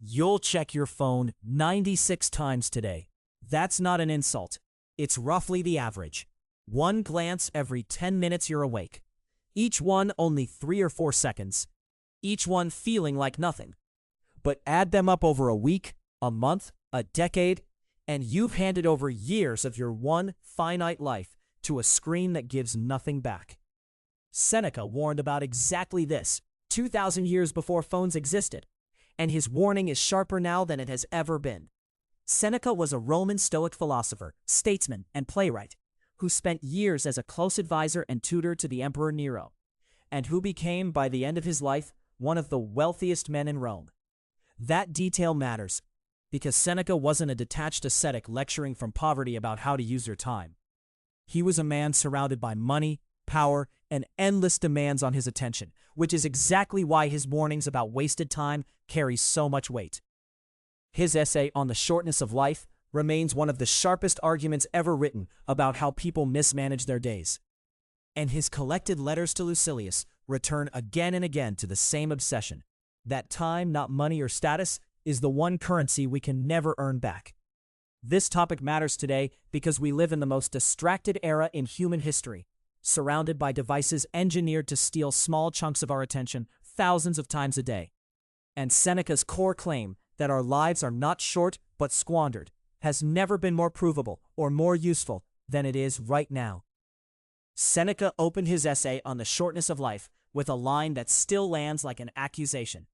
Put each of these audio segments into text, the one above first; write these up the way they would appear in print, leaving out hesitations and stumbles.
You'll check your phone 96 times today. That's not an insult. It's roughly the average. One glance every 10 minutes you're awake. Each one only 3 or 4 seconds. Each one feeling like nothing. But add them up over a week, a month, a decade, and you've handed over years of your one finite life to a screen that gives nothing back. Seneca warned about exactly this 2,000 years before phones existed, and his warning is sharper now than it has ever been. Seneca was a Roman Stoic philosopher, statesman, and playwright who spent years as a close advisor and tutor to the Emperor Nero, and who became, by the end of his life, one of the wealthiest men in Rome. That detail matters, because Seneca wasn't a detached ascetic lecturing from poverty about how to use your time. He was a man surrounded by money, power, and endless demands on his attention, which is exactly why his warnings about wasted time carry so much weight. His essay on the shortness of life remains one of the sharpest arguments ever written about how people mismanage their days. And his collected letters to Lucilius return again and again to the same obsession, that time, not money or status, is the one currency we can never earn back. This topic matters today because we live in the most distracted era in human history, surrounded by devices engineered to steal small chunks of our attention thousands of times a day. And Seneca's core claim that our lives are not short but squandered has never been more provable or more useful than it is right now. Seneca opened his essay on the shortness of life with a line that still lands like an accusation.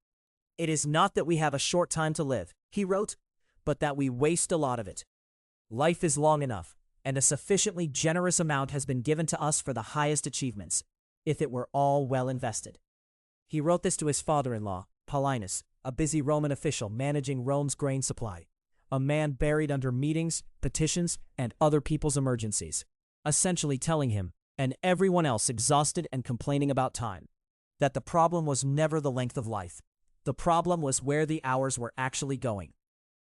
"It is not that we have a short time to live," he wrote, "but that we waste a lot of it. Life is long enough, and a sufficiently generous amount has been given to us for the highest achievements, if it were all well invested." He wrote this to his father-in-law, Paulinus, a busy Roman official managing Rome's grain supply, a man buried under meetings, petitions, and other people's emergencies, essentially telling him, and everyone else exhausted and complaining about time, that the problem was never the length of life. The problem was where the hours were actually going.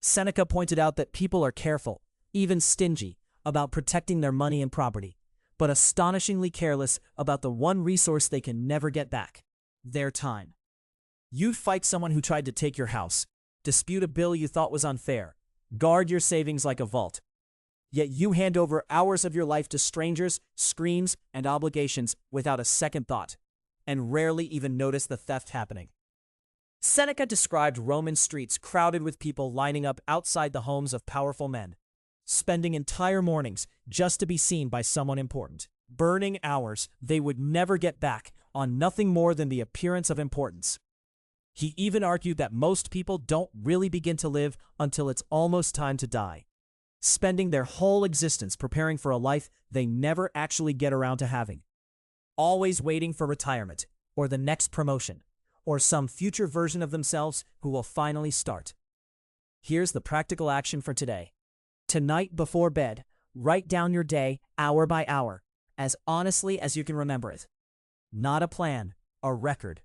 Seneca pointed out that people are careful, even stingy, about protecting their money and property, but astonishingly careless about the one resource they can never get back: their time. You'd fight someone who tried to take your house, dispute a bill you thought was unfair, guard your savings like a vault. Yet you hand over hours of your life to strangers, screens, and obligations without a second thought, and rarely even notice the theft happening. Seneca described Roman streets crowded with people lining up outside the homes of powerful men, spending entire mornings just to be seen by someone important, burning hours they would never get back on nothing more than the appearance of importance. He even argued that most people don't really begin to live until it's almost time to die, spending their whole existence preparing for a life they never actually get around to having, always waiting for retirement, or the next promotion, or some future version of themselves who will finally start. Here's the practical action for today. Tonight before bed, write down your day hour by hour, as honestly as you can remember it. Not a plan, a record.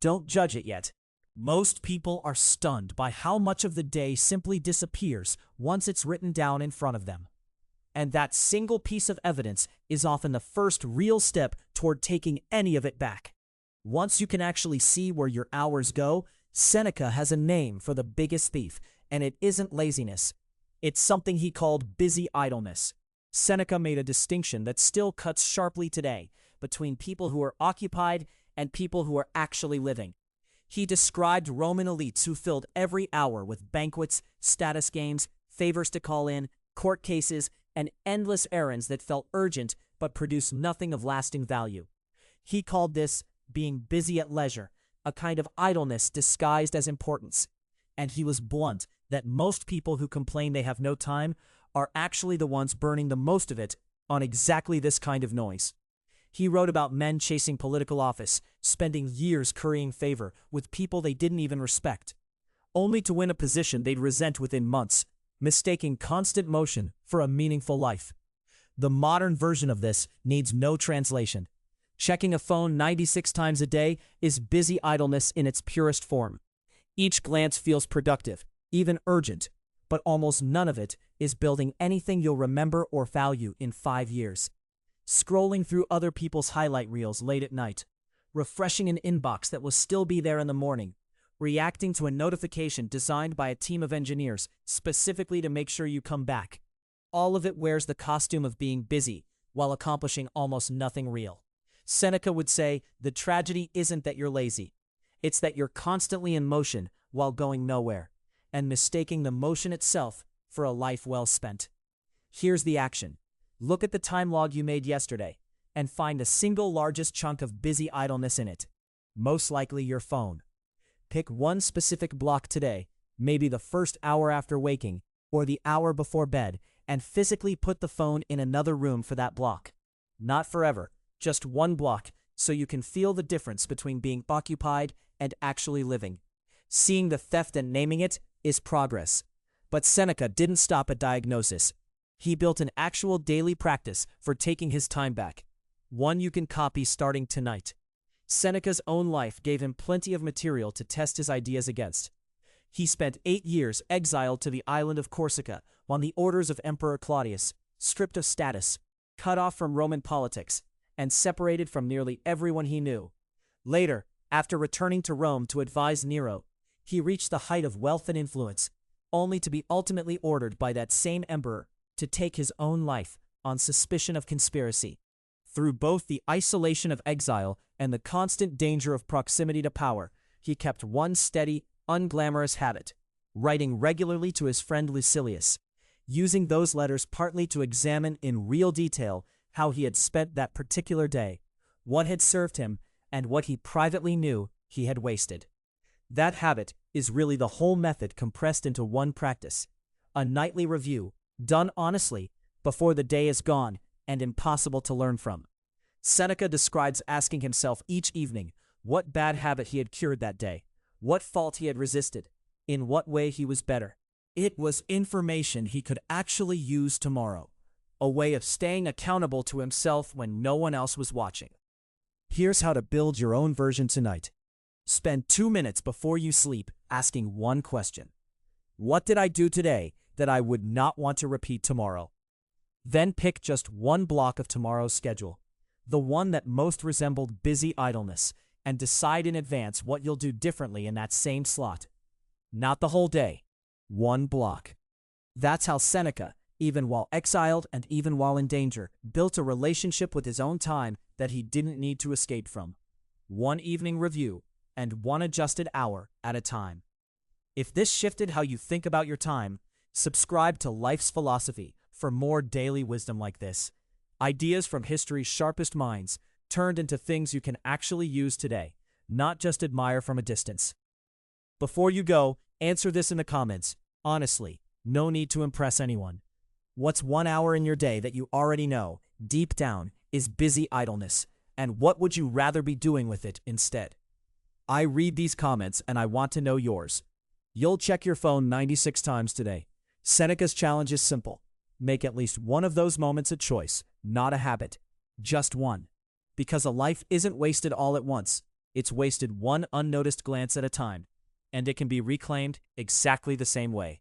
Don't judge it yet. Most people are stunned by how much of the day simply disappears once it's written down in front of them. And that single piece of evidence is often the first real step toward taking any of it back. Once you can actually see where your hours go, Seneca has a name for the biggest thief, and it isn't laziness. It's something he called busy idleness. Seneca made a distinction that still cuts sharply today between people who are occupied and people who are actually living. He described Roman elites who filled every hour with banquets, status games, favors to call in, court cases, and endless errands that felt urgent but produced nothing of lasting value. He called this being busy at leisure, a kind of idleness disguised as importance. And he was blunt that most people who complain they have no time are actually the ones burning the most of it on exactly this kind of noise. He wrote about men chasing political office, spending years currying favor with people they didn't even respect, only to win a position they'd resent within months, mistaking constant motion for a meaningful life. The modern version of this needs no translation. Checking a phone 96 times a day is busy idleness in its purest form. Each glance feels productive, even urgent, but almost none of it is building anything you'll remember or value in 5 years. Scrolling through other people's highlight reels late at night, refreshing an inbox that will still be there in the morning, reacting to a notification designed by a team of engineers specifically to make sure you come back. All of it wears the costume of being busy while accomplishing almost nothing real. Seneca would say, the tragedy isn't that you're lazy. It's that you're constantly in motion while going nowhere, and mistaking the motion itself for a life well spent. Here's the action. Look at the time log you made yesterday, and find the single largest chunk of busy idleness in it. Most likely your phone. Pick one specific block today, maybe the first hour after waking, or the hour before bed, and physically put the phone in another room for that block. Not forever, just one block, so you can feel the difference between being occupied and actually living. Seeing the theft and naming it is progress. But Seneca didn't stop at diagnosis. He built an actual daily practice for taking his time back. One you can copy starting tonight. Seneca's own life gave him plenty of material to test his ideas against. He spent 8 years exiled to the island of Corsica on the orders of Emperor Claudius, stripped of status, cut off from Roman politics, and separated from nearly everyone he knew. Later, after returning to Rome to advise Nero, he reached the height of wealth and influence, only to be ultimately ordered by that same emperor to take his own life on suspicion of conspiracy. Through both the isolation of exile and the constant danger of proximity to power, he kept one steady, unglamorous habit: writing regularly to his friend Lucilius, using those letters partly to examine in real detail how he had spent that particular day, what had served him, and what he privately knew he had wasted. That habit is really the whole method compressed into one practice: a nightly review, done honestly, before the day is gone and impossible to learn from. Seneca describes asking himself each evening what bad habit he had cured that day, what fault he had resisted, in what way he was better. It was information he could actually use tomorrow, a way of staying accountable to himself when no one else was watching. Here's how to build your own version tonight. Spend 2 minutes before you sleep asking one question. What did I do today that I would not want to repeat tomorrow? Then pick just one block of tomorrow's schedule, the one that most resembled busy idleness, and decide in advance what you'll do differently in that same slot. Not the whole day, one block. That's how Seneca, even while exiled and even while in danger, built a relationship with his own time that he didn't need to escape from. One evening review, and one adjusted hour at a time. If this shifted how you think about your time, subscribe to Life's Philosophy for more daily wisdom like this. Ideas from history's sharpest minds, turned into things you can actually use today, not just admire from a distance. Before you go, answer this in the comments. Honestly, no need to impress anyone. What's 1 hour in your day that you already know, deep down, is busy idleness, and what would you rather be doing with it instead? I read these comments and I want to know yours. You'll check your phone 96 times today. Seneca's challenge is simple. Make at least one of those moments a choice, not a habit. Just one. Because a life isn't wasted all at once. It's wasted one unnoticed glance at a time. And it can be reclaimed exactly the same way.